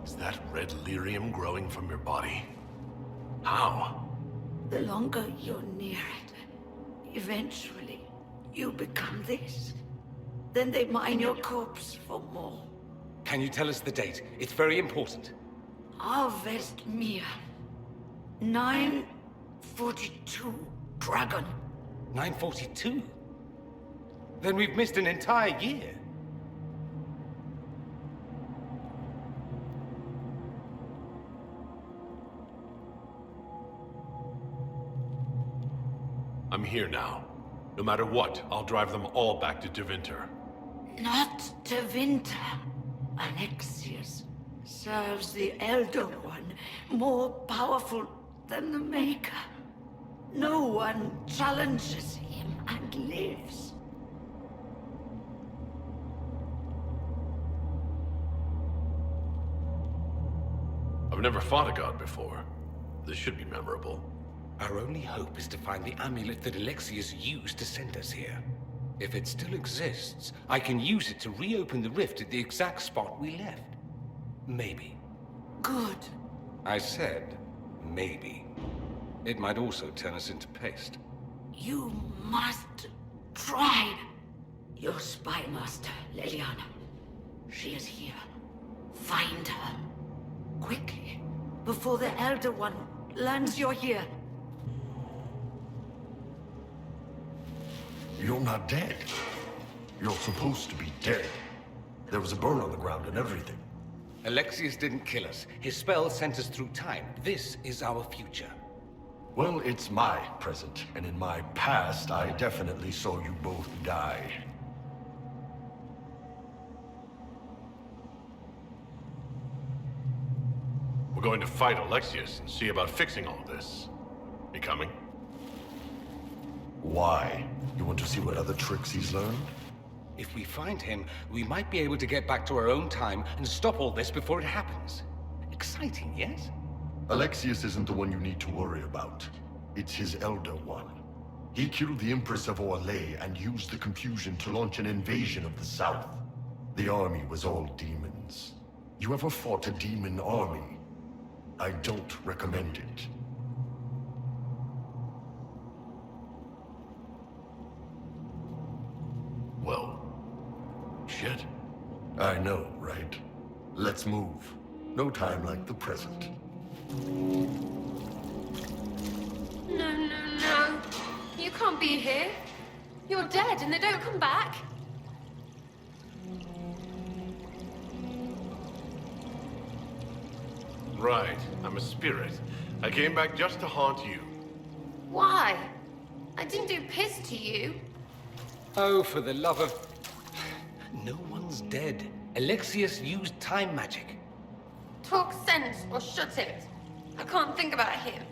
Is that red lyrium growing from your body? How? The longer you're near it, eventually you become this. Then they mine your corpse for more. Can you tell us the date? It's very important. Harvest Mia. 942 Dragon. 942? Then we've missed an entire year. I'm here now. No matter what, I'll drive them all back to Tevinter. Not Tevinter. Alexius serves the Elder One, more powerful than the Maker. No one challenges him and lives. I've never fought a god before. This should be memorable. Our only hope is to find the amulet that Alexius used to send us here. If it still exists, I can use it to reopen the rift at the exact spot we left. Maybe. Good. I said, maybe. It might also turn us into paste. You must try. Your spy master, Leliana. She is here. Find her. Quickly. Before the Elder One learns you're here. You're not dead. You're supposed to be dead. There was a burn on the ground and everything. Alexius didn't kill us. His spell sent us through time. This is our future. Well, it's my present, and in my past, I definitely saw you both die. We're going to fight Alexius and see about fixing all this. You coming? Why? You want to see what other tricks he's learned? If we find him, we might be able to get back to our own time and stop all this before it happens. Exciting, yes? Alexius isn't the one you need to worry about. It's his Elder One. He killed the Empress of Orlais and used the confusion to launch an invasion of the South. The army was all demons. You ever fought a demon army? I don't recommend it. Well, shit. I know, right? Let's move. No time like the present. No, no, no. You can't be here. You're dead and they don't come back. Right, I'm a spirit. I came back just to haunt you. Why? I didn't do piss to you. Oh, for the love of... No one's dead. Alexius used time magic. Talk sense or shut it. I can't think about him.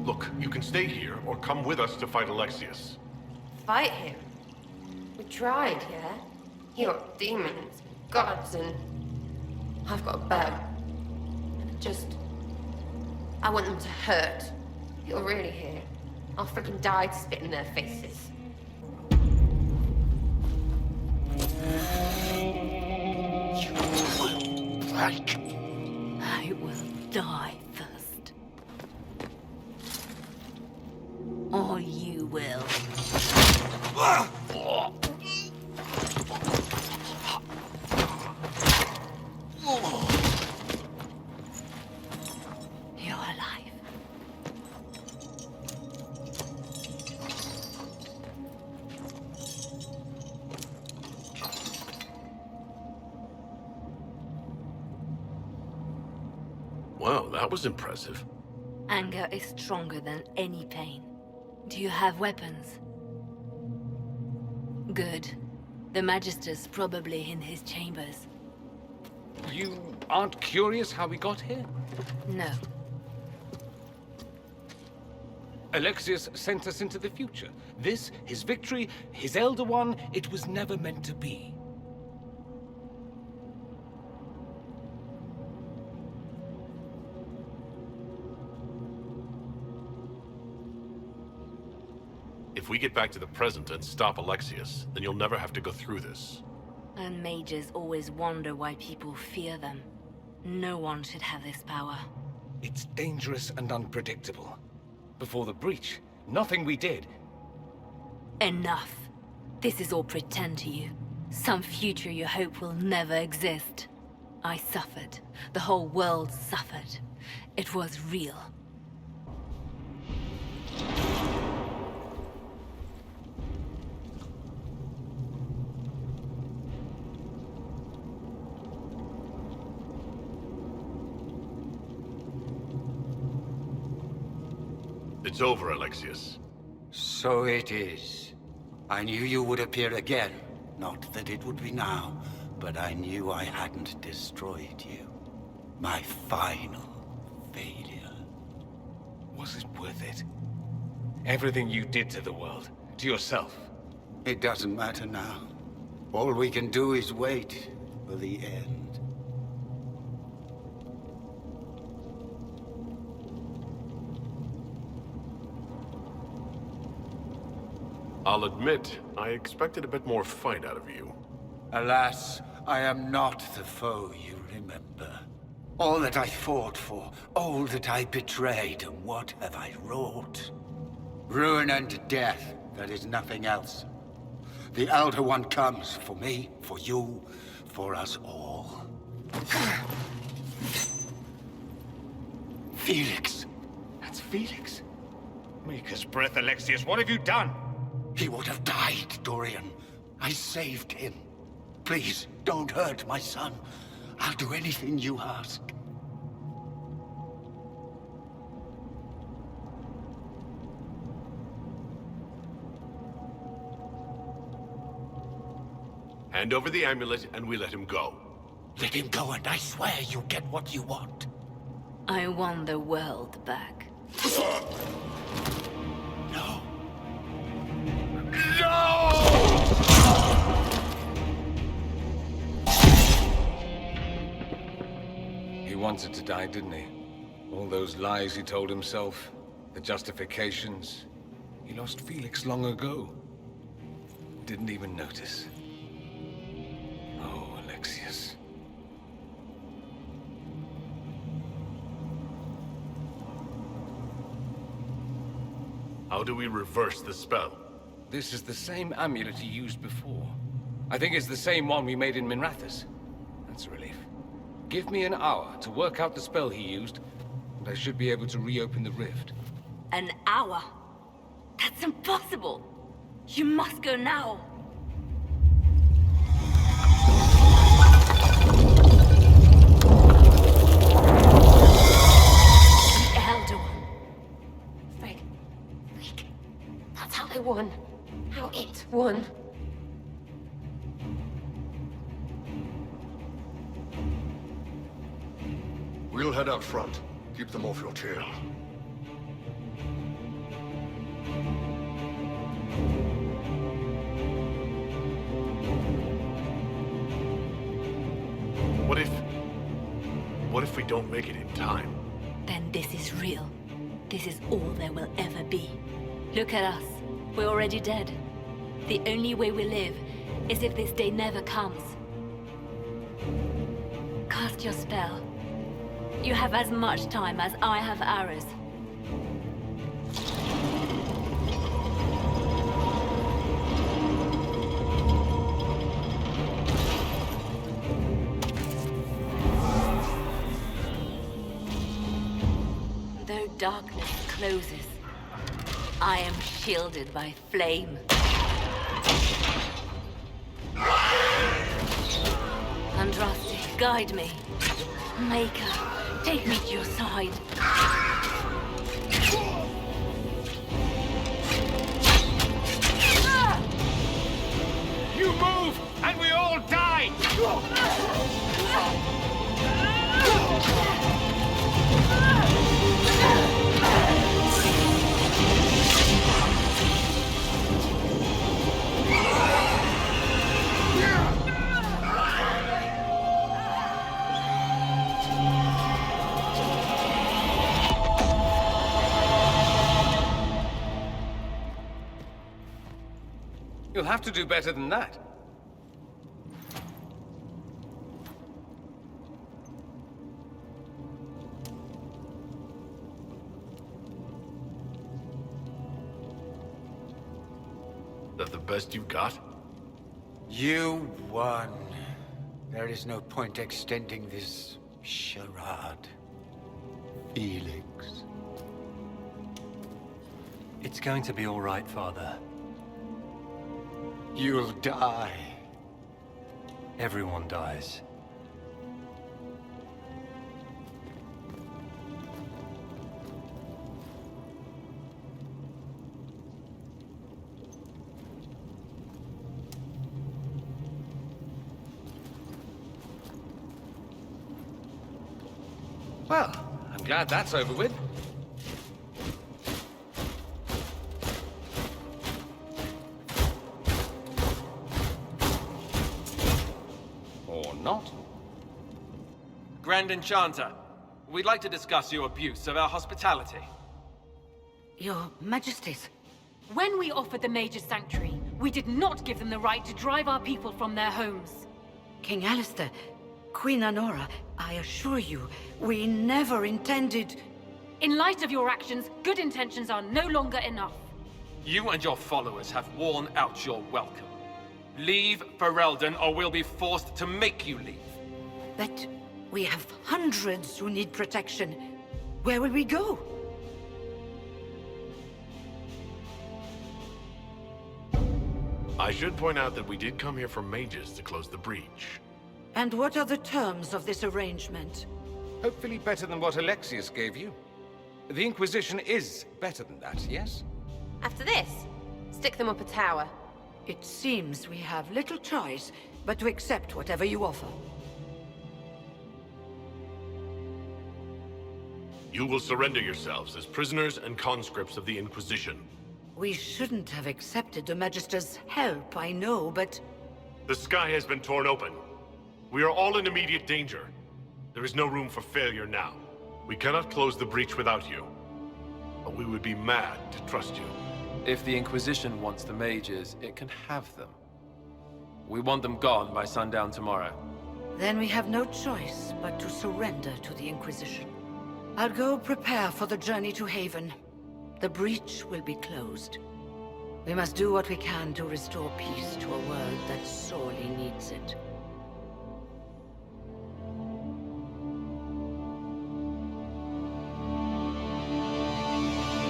Look, you can stay here or come with us to fight Alexius. Fight him? We tried, yeah? You're demons, gods, and... I've got a bow. I want them to hurt. You're really here. I'll freaking die to spit in their faces. You will break. I will die first. Or you will. You're alive. Wow, that was impressive. Anger is stronger than any pain. Do you have weapons? Good. The Magister's probably in his chambers. You aren't curious how we got here? No. Alexius sent us into the future. This, his victory, his Elder One, it was never meant to be. If If we get back to the present and stop Alexius, then you'll never have to go through this. And mages always wonder why people fear them. No one should have this power. It's dangerous and unpredictable. Before the breach, nothing we did. Enough. This is all pretend to you. Some future you hope will never exist. I suffered. The whole world suffered. It was real. It's over, Alexius. So it is. I knew you would appear again. Not that it would be now, but I knew I hadn't destroyed you. My final failure. Was it worth it? Everything you did to the world, to yourself. It doesn't matter now. All we can do is wait for the end. I'll admit, I expected a bit more fight out of you. Alas, I am not the foe you remember. All that I fought for, all that I betrayed, and what have I wrought? Ruin and death, there is nothing else. The Elder One comes for me, for you, for us all. Felix! That's Felix. Maker's breath, Alexius, what have you done? He would have died, Dorian. I saved him. Please, don't hurt my son. I'll do anything you ask. Hand over the amulet and we let him go. Let him go and I swear you'll get what you want. I want the world back. No. He wanted to die, didn't he? All those lies he told himself, the justifications. He lost Felix long ago. Didn't even notice. Oh, Alexius. How do we reverse the spell? This is the same amulet he used before. I think it's the same one we made in Minrathous. That's a relief. Give me an hour to work out the spell he used, and I should be able to reopen the rift. An hour? That's impossible! You must go now! The Elder One. Frick. That's how they won. How it won. We'll head out front. Keep them off your tail. What if we don't make it in time? Then this is real. This is all there will ever be. Look at us. We're already dead. The only way we live is if this day never comes. Cast your spell. You have as much time as I have arrows. Though darkness closes, I am shielded by flame. Andraste, guide me. Maker, take me to your side. You move, and we all die! You'll have to do better than that. That the best you've got? You won. There is no point extending this charade. Felix. It's going to be all right, Father. You'll die. Everyone dies. Well, I'm glad that's over with. Or not. Grand Enchanter, we'd like to discuss your abuse of our hospitality. Your Majesties, When we offered the Mage's Sanctuary, we did not give them the right to drive our people from their homes. King Alistair, Queen Anora, I assure you, we never intended... In light of your actions, good intentions are no longer enough. You and your followers have worn out your welcome. Leave Ferelden, or we'll be forced to make you leave. But we have hundreds who need protection. Where will we go? I should point out that we did come here for mages to close the breach. And what are the terms of this arrangement? Hopefully better than what Alexius gave you. The Inquisition is better than that, yes? After this, stick them up a tower. It seems we have little choice but to accept whatever you offer. You will surrender yourselves as prisoners and conscripts of the Inquisition. We shouldn't have accepted the Magister's help, I know, but... The sky has been torn open. We are all in immediate danger. There is no room for failure now. We cannot close the breach without you. But we would be mad to trust you. If the Inquisition wants the mages, it can have them. We want them gone by sundown tomorrow. Then we have no choice but to surrender to the Inquisition. I'll go prepare for the journey to Haven. The breach will be closed. We must do what we can to restore peace to a world that sorely needs it.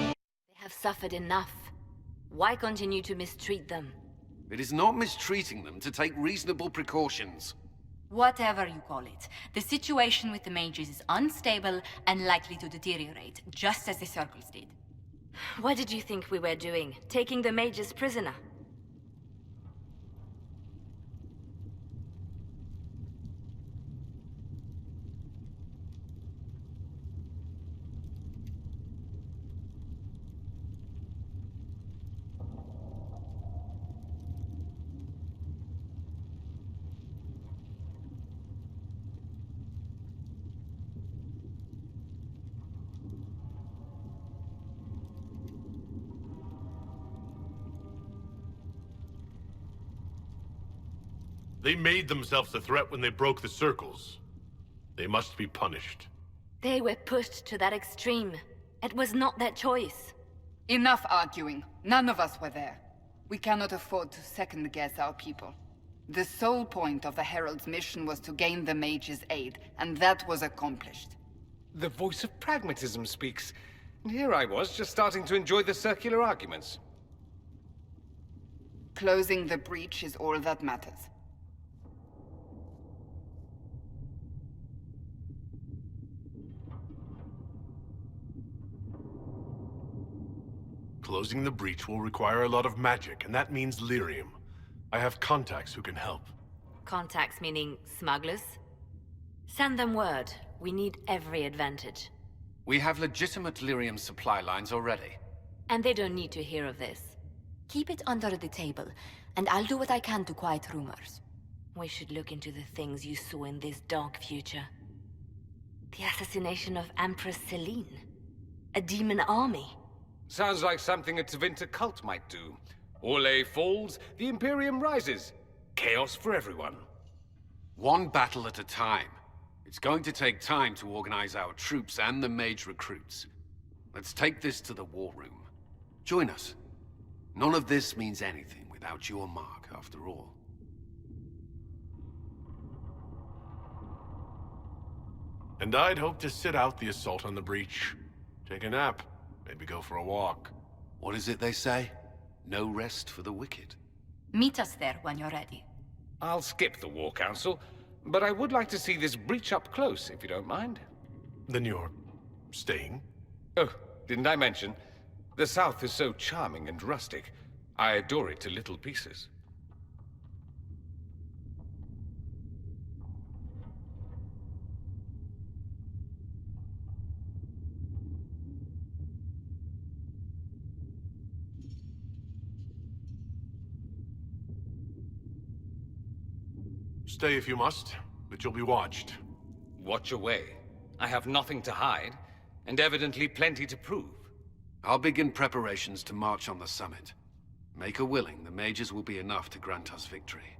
They have suffered enough. Why continue to mistreat them? It is not mistreating them to take reasonable precautions. Whatever you call it, the situation with the mages is unstable and likely to deteriorate, just as the circles did. What did you think we were doing? Taking the mages prisoner? They made themselves a threat when they broke the circles. They must be punished. They were pushed to that extreme. It was not their choice. Enough arguing. None of us were there. We cannot afford to second-guess our people. The sole point of the Herald's mission was to gain the mage's aid, and that was accomplished. The voice of pragmatism speaks. And here I was, just starting to enjoy the circular arguments. Closing the breach is all that matters. Closing the breach will require a lot of magic, and that means lyrium. I have contacts who can help. Contacts meaning smugglers? Send them word. We need every advantage. We have legitimate lyrium supply lines already. And they don't need to hear of this. Keep it under the table, and I'll do what I can to quiet rumors. We should look into the things you saw in this dark future. The assassination of Empress Celine. A demon army. Sounds like something a Tevinter cult might do. Orlais falls, the Imperium rises. Chaos for everyone. One battle at a time. It's going to take time to organize our troops and the mage recruits. Let's take this to the war room. Join us. None of this means anything without your mark, after all. And I'd hope to sit out the assault on the breach. Take a nap. Maybe go for a walk. What is it they say? No rest for the wicked. Meet us there when you're ready. I'll skip the War Council, but I would like to see this breach up close, if you don't mind. Then you're staying? Oh, didn't I mention? The South is so charming and rustic. I adore it to little pieces. Stay if you must, but you'll be watched. Watch away. I have nothing to hide, and evidently plenty to prove. I'll begin preparations to march on the summit. Make a willing, the mages will be enough to grant us victory.